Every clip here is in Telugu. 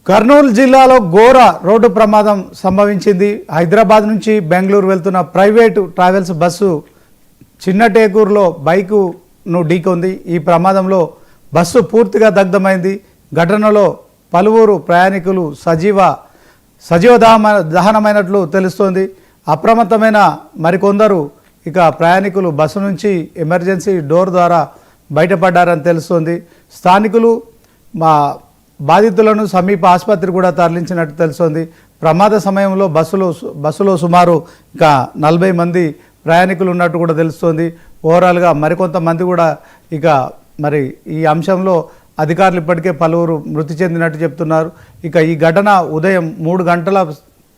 కర్నూలు జిల్లాలో ఘోర రోడ్డు ప్రమాదం సంభవించింది. హైదరాబాద్ నుంచి బెంగళూరు వెళ్తున్న ప్రైవేటు ట్రావెల్స్ బస్సు చిన్నటేకూరులో బైకును ఢీకొంది. ఈ ప్రమాదంలో బస్సు పూర్తిగా దగ్ధమైంది. ఘటనలో పలువురు ప్రయాణికులు సజీవ దహనమైనట్లు తెలుస్తోంది. అప్రమత్తమైన మరికొందరు ప్రయాణికులు బస్సు నుంచి ఎమర్జెన్సీ డోర్ ద్వారా బయటపడ్డారని తెలుస్తోంది. స్థానికులు బాధితులను సమీప ఆసుపత్రి కూడా తరలించినట్టు తెలుస్తోంది. ప్రమాద సమయంలో బస్సులో సుమారు 40 మంది ప్రయాణికులు ఉన్నట్టు కూడా తెలుస్తోంది. ఓవరాల్గా మరికొంతమంది కూడా మరి ఈ అంశంలో అధికారులు ఇప్పటికే పలువురు మృతి చెందినట్టు చెప్తున్నారు. ఈ ఘటన ఉదయం 3 గంటల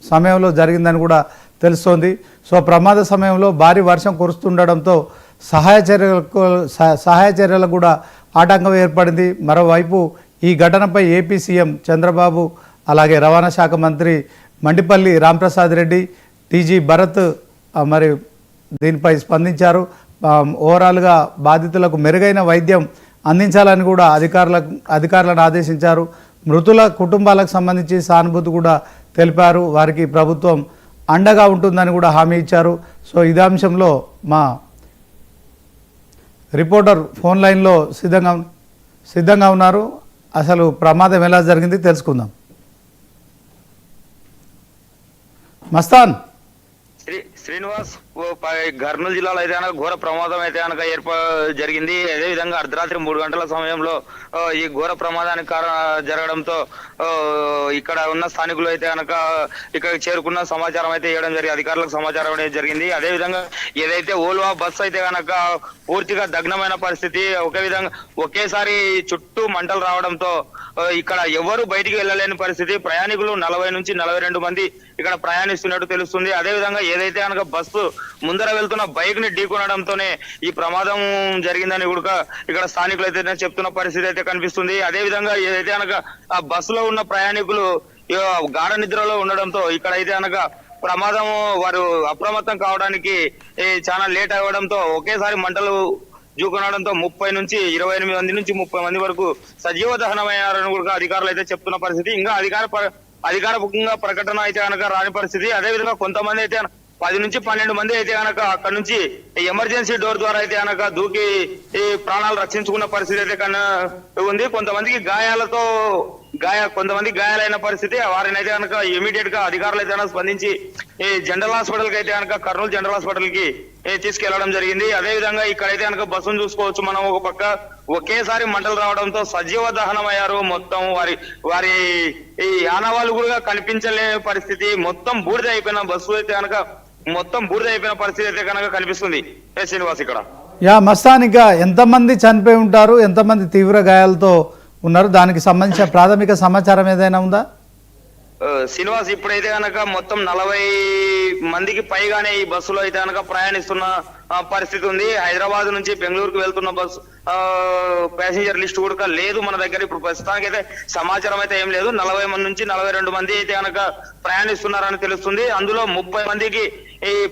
సమయంలో జరిగిందని కూడా తెలుస్తోంది. సో ప్రమాద సమయంలో భారీ వర్షం కురుస్తుండడంతో సహాయ చర్యలకు కూడా ఆటంకం ఏర్పడింది. మరోవైపు ఈ ఘటనపై ఏపీ సీఎం చంద్రబాబు, అలాగే రవాణా శాఖ మంత్రి మండిపల్లి రాంప్రసాద్ రెడ్డి, టీజీ భరత్ మరి దీనిపై స్పందించారు. ఓవరాల్గా బాధితులకు మెరుగైన వైద్యం అందించాలని కూడా అధికారులను ఆదేశించారు. మృతుల కుటుంబాలకు సంబంధించి సానుభూతి కూడా తెలిపారు. వారికి ప్రభుత్వం అండగా ఉంటుందని కూడా హామీ ఇచ్చారు. సో ఇదే అంశంలో మా రిపోర్టర్ ఫోన్ లైన్లో సిద్ధంగా ఉన్నారు. అసలు ప్రమాదం ఎలా జరిగింది తెలుసుకుందాం. మస్తాన్. శ్రీనివాస్, కర్నూలు జిల్లాలో అయితే కనుక ఘోర ప్రమాదం అయితే కనుక జరిగింది. అదేవిధంగా అర్ధరాత్రి 3 గంటల సమయంలో ఈ ఘోర ప్రమాదానికి జరగడంతో ఇక్కడ ఉన్న స్థానికులు అయితే కనుక ఇక్కడ చేరుకున్న సమాచారం అయితే ఇవ్వడం జరిగింది, అధికారులకు సమాచారం అనేది జరిగింది. అదేవిధంగా ఏదైతే ఓల్వా బస్సు అయితే కనుక పూర్తిగా దగ్నమైన పరిస్థితి, ఒకేసారి చుట్టూ మంటలు రావడంతో ఇక్కడ ఎవరు బయటికి వెళ్ళలేని పరిస్థితి. ప్రయాణికులు 40 నుంచి 42 మంది ఇక్కడ ప్రయాణిస్తున్నట్టు తెలుస్తుంది. అదేవిధంగా ఏదైతే కనుక బస్సు ముందర వెళ్తున్న బైక్ ని ఢీకొనడంతోనే ఈ ప్రమాదం జరిగిందని కూడా ఇక్కడ స్థానికులు అయితే చెప్తున్న పరిస్థితి అయితే కనిపిస్తుంది. అదేవిధంగా ఏదైతే కనుక ఆ బస్సులో ఉన్న ప్రయాణికులు గాఢ నిద్రలో ఉండడంతో ఇక్కడ అయితే కనుక ప్రమాదం వారు అప్రమత్తం కావడానికి చాలా లేట్ అవ్వడంతో ఒకేసారి మంటలు జూకొనడంతో 30 నుంచి 28 మంది నుంచి 30 మంది వరకు సజీవ దహనమయ్యారని కూడా అధికారులు అయితే చెప్తున్న పరిస్థితి. ఇంకా అధికారికంగా ప్రకటన అయితే కనుక రాని పరిస్థితి. అదేవిధంగా కొంతమంది అయితే 10 నుంచి 12 మంది అయితే కనుక అక్కడ నుంచి ఎమర్జెన్సీ డోర్ ద్వారా అయితే కనుక దూకి ప్రాణాలు రక్షించుకున్న పరిస్థితి అయితే ఉంది. కొంతమంది గాయాలైన పరిస్థితి. వారిని అయితే కనుక ఇమీడియట్ గా అధికారులు అయితే స్పందించి జనరల్ హాస్పిటల్ కి అయితే కనుక కర్నూలు జనరల్ హాస్పిటల్ కి తీసుకెళ్లడం జరిగింది. అదే విధంగా ఇక్కడైతే కనుక బస్సును చూసుకోవచ్చు మనం. ఒక పక్క ఒకేసారి మంటలు రావడంతో సజీవ దహనం అయ్యారు. మొత్తం వారి ఈ ఆనవాళ్ళు కూడా కనిపించలేని పరిస్థితి. మొత్తం బూడిద అయిపోయిన బస్సు అయితే కనుక మొత్తం బూడిద అయిపోయిన పరిస్థితి అయితే కనుక కనిపిస్తుంది. శ్రీనివాస్, ఇక్కడ మస్తానిగా ఎంతమంది చనిపోయి ఉంటారు, ఎంతమంది తీవ్ర గాయాలతో ఉన్నారు, దానికి సంబంధించిన ప్రాథమిక సమాచారం ఏదైనా ఉందా? శ్రీనివాస్, ఇప్పుడైతే కనుక మొత్తం 40 మందికి పైగానే ఈ బస్సులో అయితే కనుక ప్రయాణిస్తున్న పరిస్థితి ఉంది. హైదరాబాద్ నుంచి బెంగళూరుకు వెళ్తున్న బస్సు ప్యాసింజర్ లిస్ట్ కూడా లేదు మన దగ్గర. ఇప్పుడు ప్రస్తుతానికి అయితే సమాచారం అయితే ఏం లేదు. 40 మంది నుంచి 42 మంది అయితే కనుక ప్రయాణిస్తున్నారని తెలుస్తుంది. అందులో 30 మందికి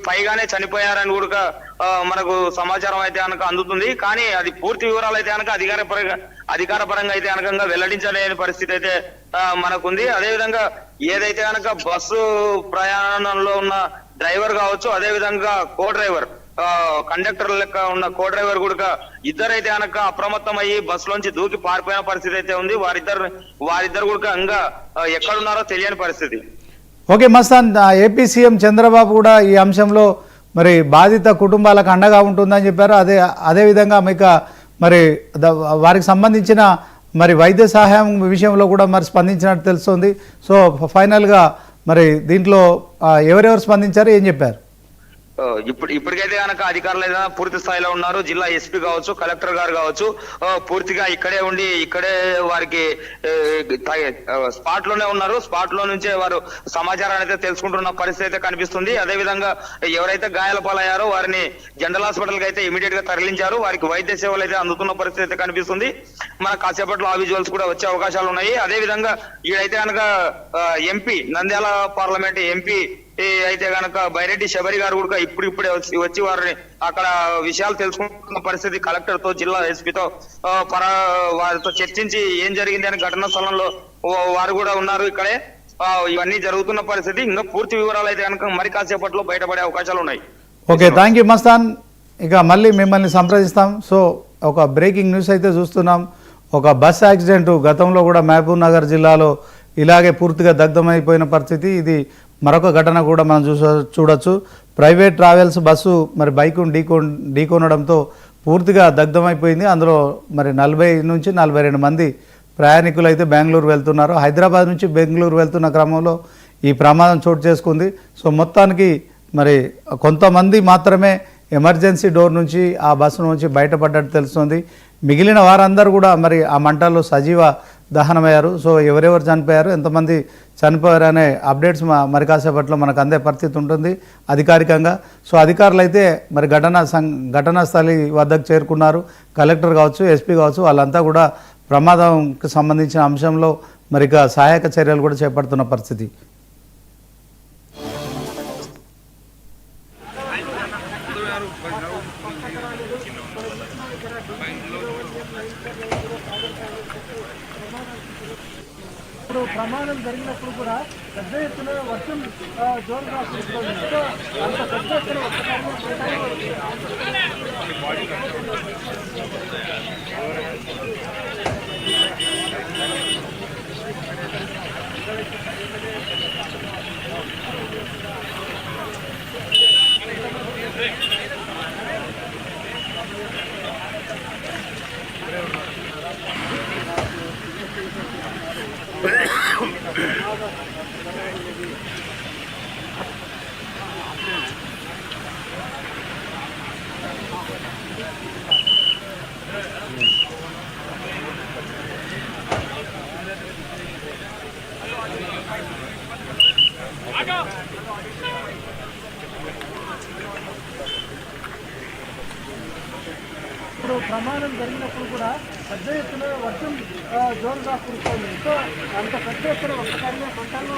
పైగానే చనిపోయారని కూడా మనకు సమాచారం అయితే కనుక అందుతుంది. కానీ అది పూర్తి వివరాలు అయితే కనుక అధికార పరంగా అయితే కనుక వెల్లడించలేని పరిస్థితి అయితే మనకుంది. అదేవిధంగా ఏదైతే కనుక బస్సు ప్రయాణంలో ఉన్న డ్రైవర్ కావచ్చు, అదే విధంగా కండక్టర్ లెక్క ఉన్న కో డ్రైవర్ కూడా ఇద్దరైతే కనుక అప్రమత్తం అయ్యి బస్సులోంచి దూకి పారిపోయిన పరిస్థితి అయితే ఉంది. వారిద్దరు కూడా ఇంకా ఎక్కడున్నారో తెలియని పరిస్థితి. Okay Mastan, AP CM Chandrababu కూడా ఈ అంశంలో మరి బాధిత కుటుంబాలకు అండగా ఉంటుందని చెప్పారు. అదే విధంగా మరి వారికి సంబంధించిన మరి వైద్య సహాయం విషయంలో కూడా మరి స్పందించినట్టు తెలుస్తుంది. సో ఫైనల్గా మరి దీంట్లో ఎవరెవరు స్పందించారు, ఏం చెప్పారు? ఇప్పటికైతే కనుక అధికారులు ఏదైనా పూర్తి స్థాయిలో ఉన్నారు. జిల్లా ఎస్పీ కావచ్చు, కలెక్టర్ గారు కావచ్చు, పూర్తిగా ఇక్కడే ఉండి ఇక్కడే వారికి స్పాట్ లోనే ఉన్నారు. స్పాట్ లో నుంచే వారు సమాచారాన్ని అయితే తెలుసుకుంటున్న పరిస్థితి అయితే కనిపిస్తుంది. అదే విధంగా ఎవరైతే గాయాల పాలయ్యారో వారిని జనరల్ హాస్పిటల్ కి అయితే ఇమీడియట్ గా తరలించారు. వారికి వైద్య సేవలు అయితే అందుతున్న పరిస్థితి అయితే కనిపిస్తుంది. మన కాసేపట్లో ఆ విజువల్స్ కూడా వచ్చే అవకాశాలు ఉన్నాయి. అదే విధంగా ఈడైతే కనుక ఎంపీ నంద్యాల పార్లమెంట్ ఎంపీ అయితే కనుక బైరెడ్డి శబరి గారు కూడా ఇప్పుడే వచ్చి వారిని అక్కడ విషయాలు తెలుసుకున్న పరిస్థితి. కలెక్టర్ తో జిల్లా ఎస్పీతో వారితో చర్చించి ఏం జరిగింది అని ఘటనా స్థలంలో వారు కూడా ఉన్నారు ఇక్కడే. ఇవన్నీ జరుగుతున్న పరిస్థితి. ఇంకా పూర్తి వివరాలు అయితే కనుక మరి కాసేపట్లో బయటపడే అవకాశాలు ఉన్నాయి. Okay, thank you Mastan. ఇక మళ్ళీ మిమ్మల్ని సంప్రదిస్తాం. సో ఒక బ్రేకింగ్ న్యూస్ అయితే చూస్తున్నాం. ఒక బస్ యాక్సిడెంట్ గతంలో కూడా మహబూబ్ నగర్ జిల్లాలో ఇలాగే పూర్తిగా దగ్ధమైపోయిన పరిస్థితి. ఇది మరొక ఘటన కూడా మనం చూడొచ్చు. ప్రైవేట్ ట్రావెల్స్ బస్సు మరి బైకును ఢీకొనడంతో పూర్తిగా దగ్ధమైపోయింది. అందులో మరి 40 నుంచి 42 మంది ప్రయాణికులు అయితే బెంగళూరు వెళ్తున్నారు. హైదరాబాద్ నుంచి బెంగళూరు వెళ్తున్న క్రమంలో ఈ ప్రమాదం చోటు చేసుకుంది. సో మొత్తానికి మరి కొంతమంది మాత్రమే ఎమర్జెన్సీ డోర్ నుంచి ఆ బస్సు నుంచి బయటపడ్డట్టు తెలుస్తుంది. మిగిలిన వారందరూ కూడా మరి ఆ మంటల్లో సజీవ దహనమయ్యారు. సో ఎవరెవరు చనిపోయారు, ఎంతమంది చనిపోయారు అనే అప్డేట్స్ మరి కాసేపట్లో మనకు అందే పరిస్థితి ఉంటుంది అధికారికంగా. సో అధికారులు అయితే మరి ఘటనా స్థలి వద్దకు చేరుకున్నారు. కలెక్టర్ కావచ్చు, ఎస్పీ కావచ్చు, వాళ్ళంతా కూడా ప్రమాదంకి సంబంధించిన అంశంలో మరి ఇక సహాయక చర్యలు కూడా చేపడుతున్న పరిస్థితి. ఇప్పుడు ప్రమాదం జరిగినప్పుడు కూడా పెద్ద ఎత్తున వర్షం జోరుగా కురుస్తోంది. సో అంత పెద్ద ఎత్తున ఇప్పుడు ప్రమాదం జరిగినప్పుడు కూడా పెద్ద ఎత్తున వర్షం జోరుగా కురుస్తోంది. సో అంత పెద్ద ఎత్తున ఒక్కసారిగా మంటలు